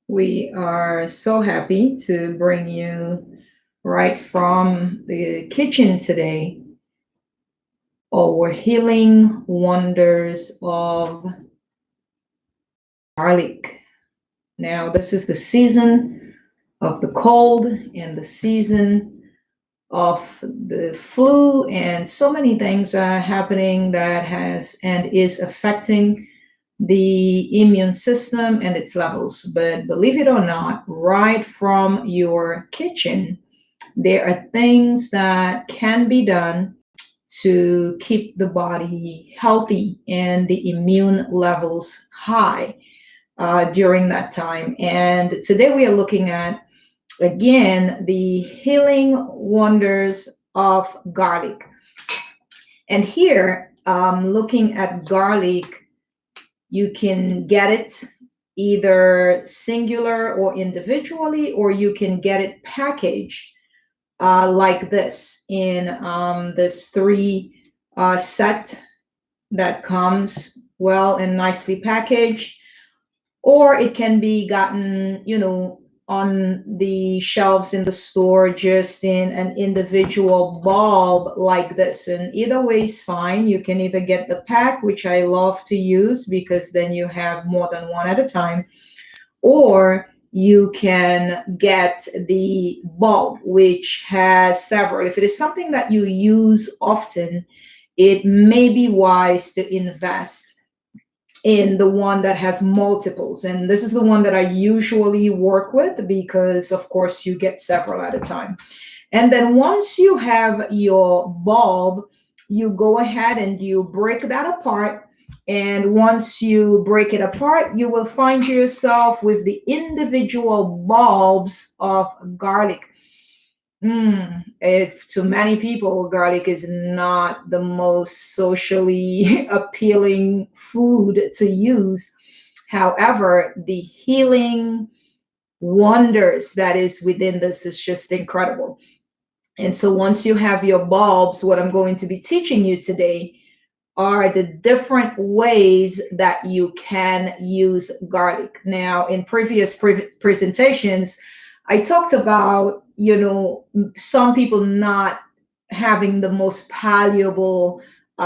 We are so happy to bring you right from the kitchen today our healing wonders of garlic. Now, this is the season of the cold and the season of the flu, and so many things are happening that has and is affecting the immune system and its levels. But believe it or not, right from your kitchen, there are things that can be done to keep the body healthy and the immune levels high during that time. And today we are looking at, again, the healing wonders of garlic. And here, looking at garlic, you can get it either singular or individually, or you can get it packaged like this in this three set that comes well and nicely packaged, or it can be gotten, on the shelves in the store just in an individual bulb like this. And either way is fine. You can either get the pack, which I love to use because then you have more than one at a time, or you can get the bulb, which has several. If it is something that you use often, it may be wise to invest in the one that has multiples. And this is the one that I usually work with because, of course, you get several at a time. And then once you have your bulb, you go ahead and you break that apart. And once you break it apart, you will find yourself with the individual bulbs of garlic. To many people, garlic is not the most socially appealing food to use. However, the healing wonders that is within this is just incredible. And so once you have your bulbs, what I'm going to be teaching you today are the different ways that you can use garlic. Now, in previous presentations, I talked about, some people not having the most valuable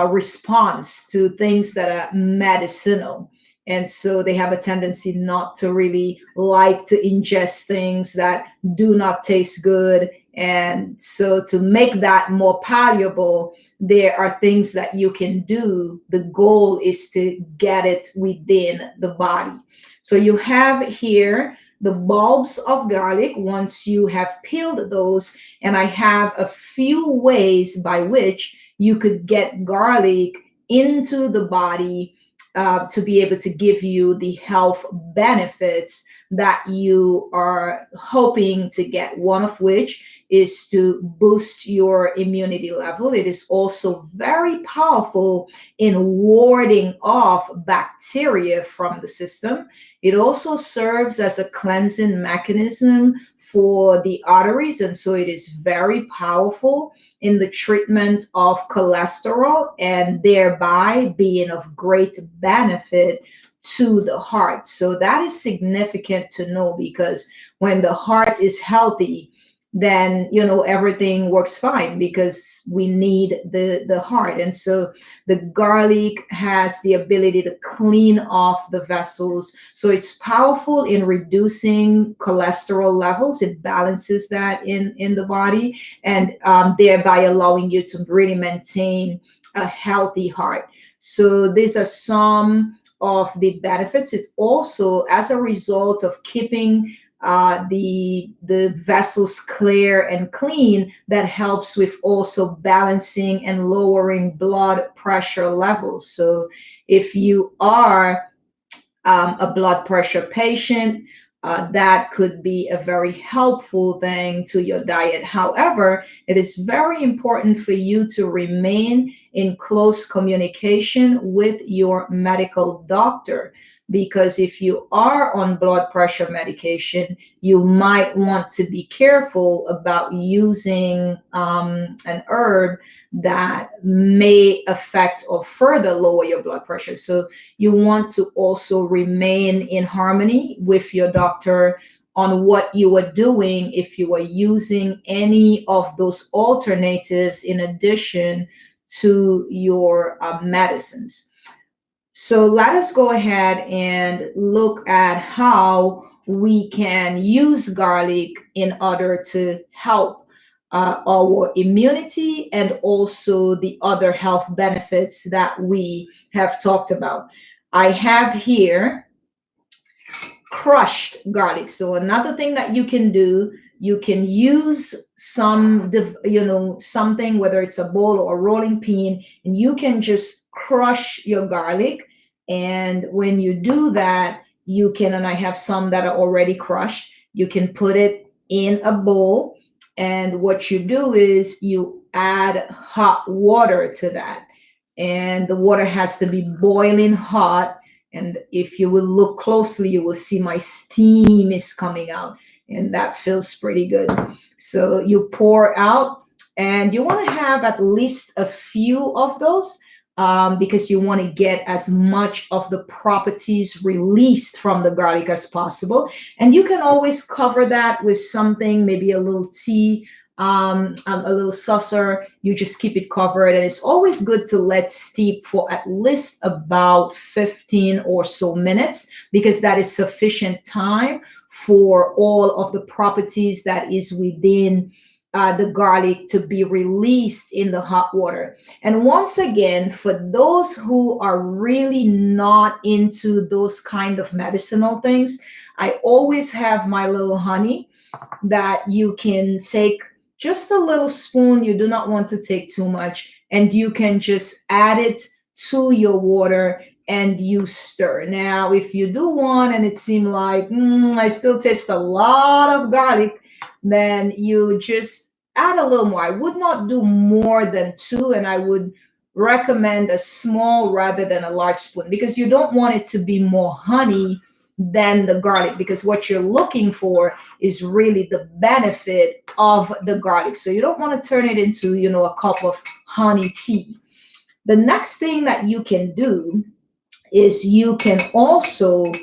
response to things that are medicinal. And so they have a tendency not to really like to ingest things that do not taste good. And so to make that more palatable, there are things that you can do. The goal is to get it within the body. So you have here the bulbs of garlic once you have peeled those, and I have a few ways by which you could get garlic into the body to be able to give you the health benefits that you are hoping to get. One of which is to boost your immunity level. It is also very powerful in warding off bacteria from the system. It also serves as a cleansing mechanism for the arteries, and so it is very powerful in the treatment of cholesterol and thereby being of great benefit to the heart. So that is significant to know, because when the heart is healthy, then everything works fine, because we need the heart. And so the garlic has the ability to clean off the vessels, so it's powerful in reducing cholesterol levels. It balances that in the body, and thereby allowing you to really maintain a healthy heart. So these are some of the benefits. It's also as a result of keeping the vessels clear and clean, that helps with also balancing and lowering blood pressure levels. So if you are a blood pressure patient, that could be a very helpful thing to your diet. However, it is very important for you to remain in close communication with your medical doctor, because if you are on blood pressure medication, you might want to be careful about using an herb that may affect or further lower your blood pressure. So you want to also remain in harmony with your doctor on what you are doing if you are using any of those alternatives in addition to your medicines. So let us go ahead and look at how we can use garlic in order to help our immunity and also the other health benefits that we have talked about. I have here crushed garlic. So another thing that you can do, you can use something, whether it's a bowl or a rolling pin, and you can just crush your garlic. And when you do that, you can, and I have some that are already crushed, you can put it in a bowl. And what you do is you add hot water to that. And the water has to be boiling hot, and if you will look closely, you will see my steam is coming out, and that feels pretty good. So you pour out, and you want to have at least a few of those because you want to get as much of the properties released from the garlic as possible. And you can always cover that with something, maybe a little tea, a little saucer. You just keep it covered, and it's always good to let steep for at least about 15 or so minutes, because that is sufficient time for all of the properties that is within the garlic to be released in the hot water. And once again, for those who are really not into those kind of medicinal things, I always have my little honey that you can take just a little spoon. You do not want to take too much, and you can just add it to your water and you stir. Now, if you do one and it seemed like I still taste a lot of garlic, then you just add a little more. I would not do more than two, and I would recommend a small rather than a large spoon, because you don't want it to be more honey than the garlic, because what you're looking for is really the benefit of the garlic. So you don't want to turn it into, a cup of honey tea. The next thing that you can do is you can also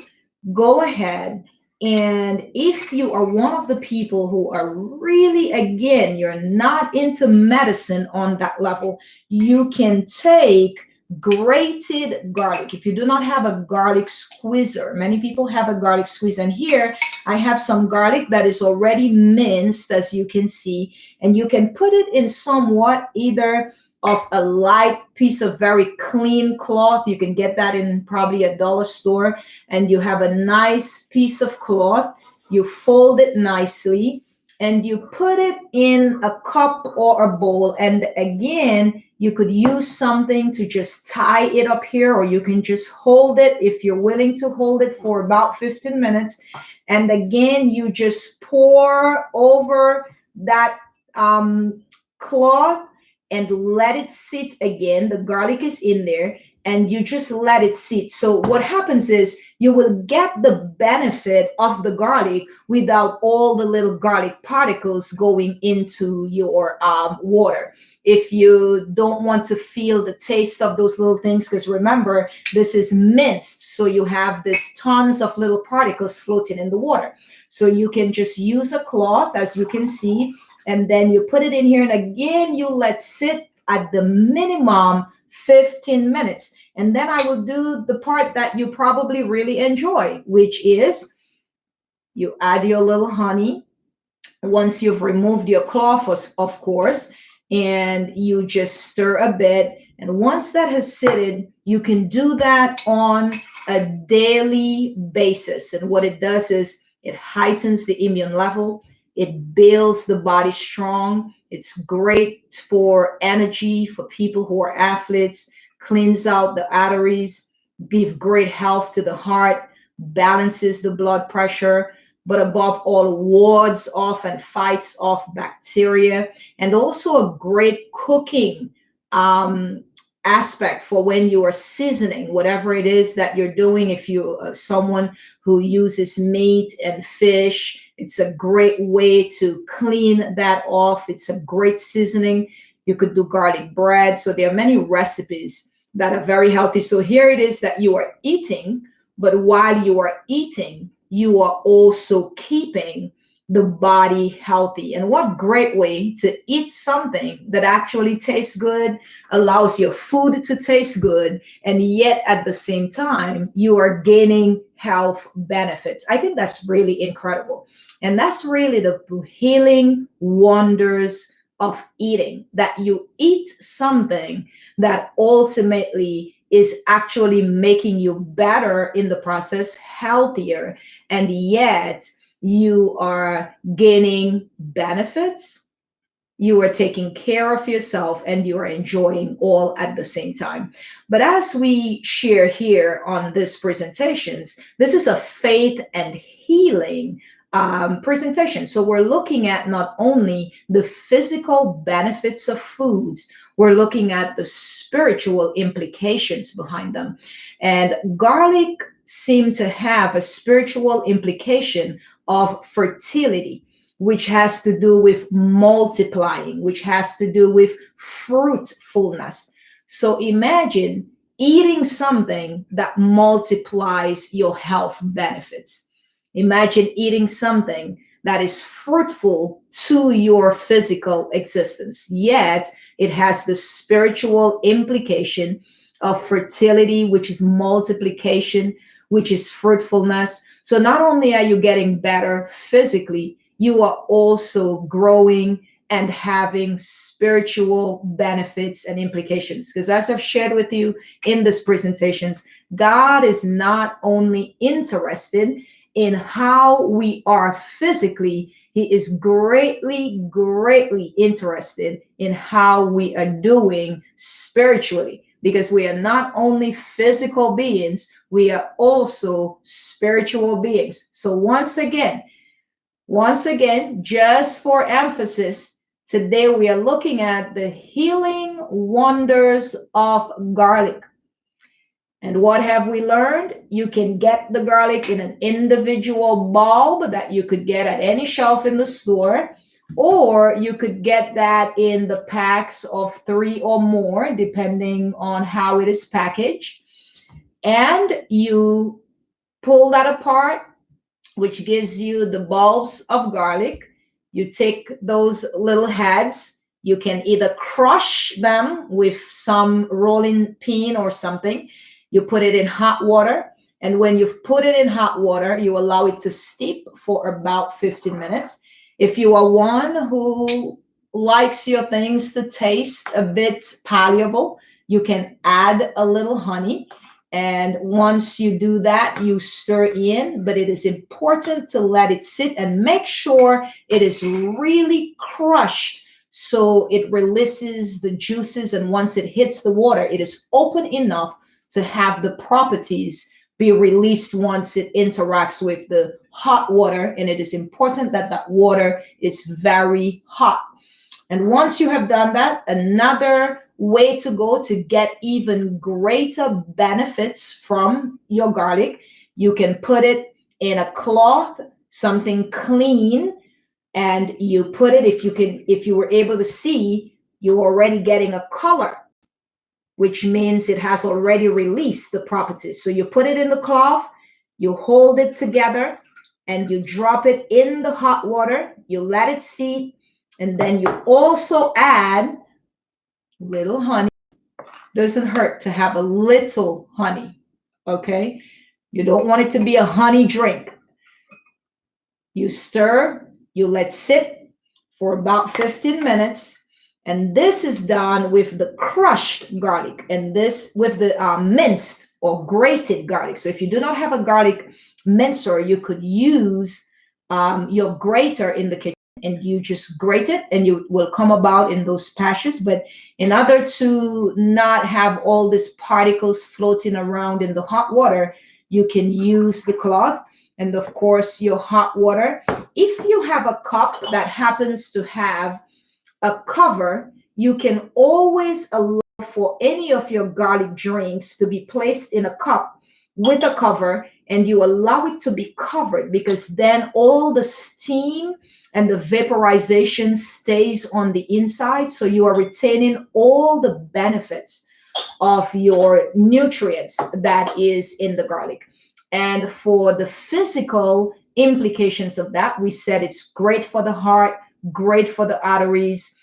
go ahead, and if you are one of the people who are really, again, you're not into medicine on that level, you can take grated garlic. If you do not have a garlic squeezer, many people have a garlic squeezer, and here I have some garlic that is already minced, as you can see, and you can put it in somewhat either of a light piece of very clean cloth. You can get that in probably a dollar store, and you have a nice piece of cloth. You fold it nicely and you put it in a cup or a bowl. And again, you could use something to just tie it up here, or you can just hold it if you're willing to hold it for about 15 minutes. And again, you just pour over that cloth and let it sit again. The garlic is in there, and you just let it sit. So what happens is you will get the benefit of the garlic without all the little garlic particles going into your water. If you don't want to feel the taste of those little things, because remember, this is minced, so you have this tons of little particles floating in the water. So you can just use a cloth, as you can see, and then you put it in here, and again, you let sit at the minimum 15 minutes. And then I will do the part that you probably really enjoy, which is you add your little honey once you've removed your cloth, of course, and you just stir a bit. And once that has sitted, you can do that on a daily basis. And what it does is it heightens the immune level. It builds the body strong. It's great for energy, for people who are athletes, cleans out the arteries, give great health to the heart, balances the blood pressure, but above all, wards off and fights off bacteria, and also a great cooking aspect for when you are seasoning whatever it is that you're doing. If you someone who uses meat and fish, it's a great way to clean that off. It's a great seasoning. You could do garlic bread. So there are many recipes that are very healthy. So here it is that you are eating, but while you are eating, you are also keeping the body healthy. And what great way to eat something that actually tastes good, allows your food to taste good, and yet at the same time, you are gaining health benefits. I think that's really incredible. And that's really the healing wonders of eating, that you eat something that ultimately is actually making you better in the process, healthier, and yet you are gaining benefits, you are taking care of yourself, and you are enjoying all at the same time. But as we share here on this presentations, this is a faith and healing presentation. So we're looking at not only the physical benefits of foods, we're looking at the spiritual implications behind them. And garlic seemed to have a spiritual implication of fertility, which has to do with multiplying, which has to do with fruitfulness. So imagine eating something that multiplies your health benefits. Imagine eating something that is fruitful to your physical existence, yet it has the spiritual implication of fertility, which is multiplication, which is fruitfulness. So not only are you getting better physically, you are also growing and having spiritual benefits and implications. Because as I've shared with you in these presentations, God is not only interested in how we are physically, He is greatly, greatly interested in how we are doing spiritually. Because we are not only physical beings, we are also spiritual beings. So once again, just for emphasis, today we are looking at the healing wonders of garlic. And what have we learned? You can get the garlic in an individual bulb that you could get at any shelf in the store, or you could get that in the packs of 3 or more, depending on how it is packaged. And you pull that apart, which gives you the bulbs of garlic. You take those little heads, you can either crush them with some rolling pin or something. You put it in hot water, and when you've put it in hot water, you allow it to steep for about 15 minutes. If you are one who likes your things to taste a bit palatable, you can add a little honey. And once you do that, you stir in, but it is important to let it sit and make sure it is really crushed so it releases the juices. And once it hits the water, it is open enough to have the properties be released once it interacts with the hot water. And it is important that that water is very hot. And once you have done that, another way to go to get even greater benefits from your garlic, you can put it in a cloth, something clean, and you put it, if you were able to see, you're already getting a color, which means it has already released the properties. So you put it in the cloth, you hold it together, and you drop it in the hot water, you let it seat, and then you also add little honey. Doesn't hurt to have a little honey, okay? You don't want it to be a honey drink. You stir, you let sit for about 15 minutes, and this is done with the crushed garlic, and this with the minced or grated garlic. So if you do not have a garlic mincer, you could use your grater in the kitchen, and you just grate it, and you will come about in those patches. But in order to not have all these particles floating around in the hot water, you can use the cloth. And of course, your hot water, if you have a cup that happens to have a cover, you can always allow for any of your garlic drinks to be placed in a cup with a cover, and you allow it to be covered, because then all the steam and the vaporization stays on the inside. So you are retaining all the benefits of your nutrients that is in the garlic. And for the physical implications of that, we said it's great for the heart, great for the arteries,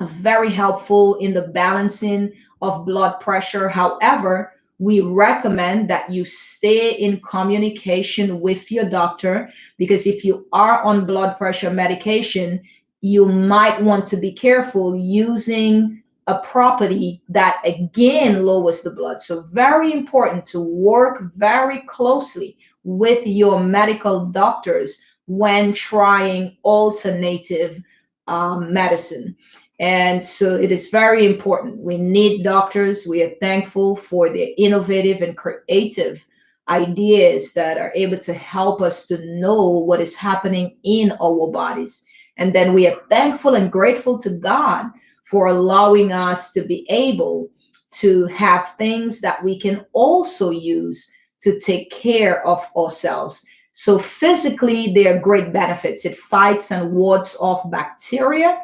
very helpful in the balancing of blood pressure. However, we recommend that you stay in communication with your doctor, because if you are on blood pressure medication, you might want to be careful using a property that again lowers the blood. So very important to work very closely with your medical doctors when trying alternative medicine. And so it is very important. We need doctors. We are thankful for their innovative and creative ideas that are able to help us to know what is happening in our bodies. And then we are thankful and grateful to God for allowing us to be able to have things that we can also use to take care of ourselves. So physically, there are great benefits. It fights and wards off bacteria.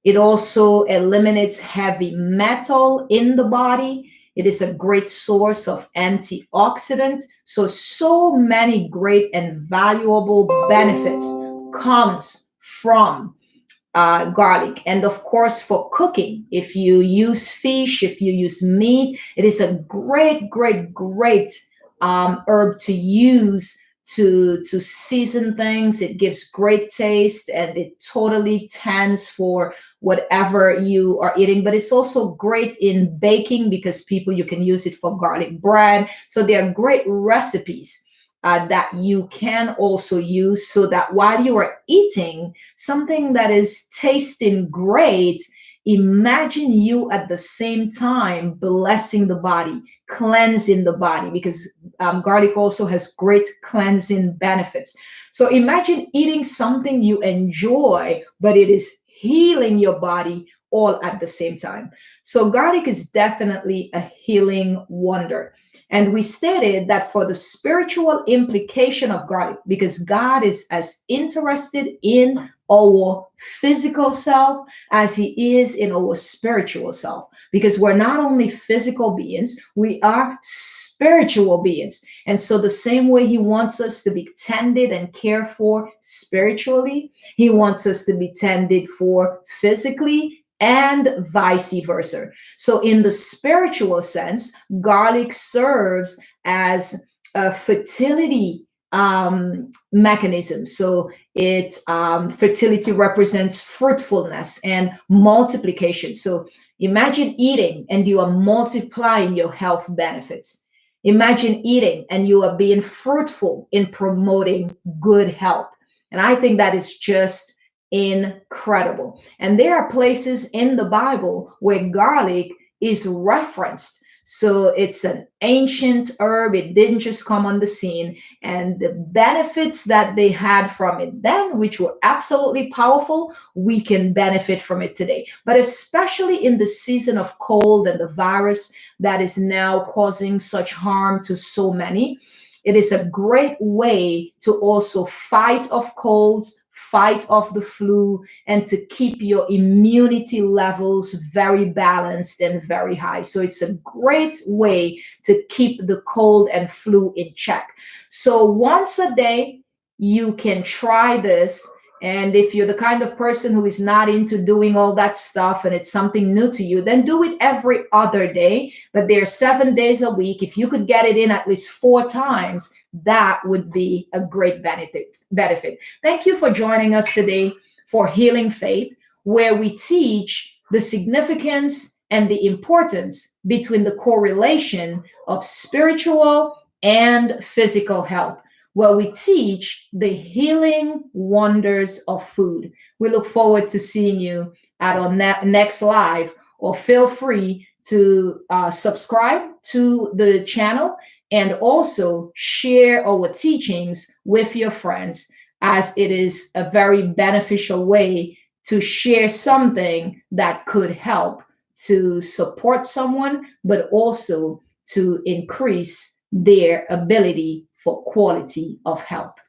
It also eliminates heavy metal in the body. It is a great source of antioxidant. So many great and valuable benefits comes from garlic. And of course, for cooking, if you use fish, if you use meat, it is a great herb to use to season things. It gives great taste, and it totally tends for whatever you are eating. But it's also great in baking, because you can use it for garlic bread. So there are great recipes that you can also use, so that while you are eating something that is tasting great, imagine you at the same time blessing the body, cleansing the body, because garlic also has great cleansing benefits. So imagine eating something you enjoy, but it is healing your body all at the same time. So garlic is definitely a healing wonder. And we stated that for the spiritual implication of garlic, because God is as interested in our physical self as he is in our spiritual self, because we're not only physical beings, we are spiritual beings. And so the same way he wants us to be tended and cared for spiritually, he wants us to be tended for physically, and vice versa. So in the spiritual sense, garlic serves as a fertility mechanism. So fertility represents fruitfulness and multiplication. So imagine eating and you are multiplying your health benefits. Imagine eating and you are being fruitful in promoting good health. And I think that is just incredible. And there are places in the Bible where garlic is referenced. So it's an ancient herb. It didn't just come on the scene. And the benefits that they had from it then, which were absolutely powerful, we can benefit from it today. But especially in the season of cold and the virus that is now causing such harm to so many, it is a great way to also fight off colds, fight off the flu, and to keep your immunity levels very balanced and very high. So it's a great way to keep the cold and flu in check. So once a day, you can try this. And if you're the kind of person who is not into doing all that stuff and it's something new to you, then do it every other day. But there are 7 days a week. If you could get it in at least 4 times, that would be a great benefit. Thank you for joining us today for Healing Faith, where we teach the significance and the importance between the correlation of spiritual and physical health, where we teach the healing wonders of food. We look forward to seeing you at our next live, or feel free to subscribe to the channel and also share our teachings with your friends, as it is a very beneficial way to share something that could help to support someone, but also to increase their ability for quality of help.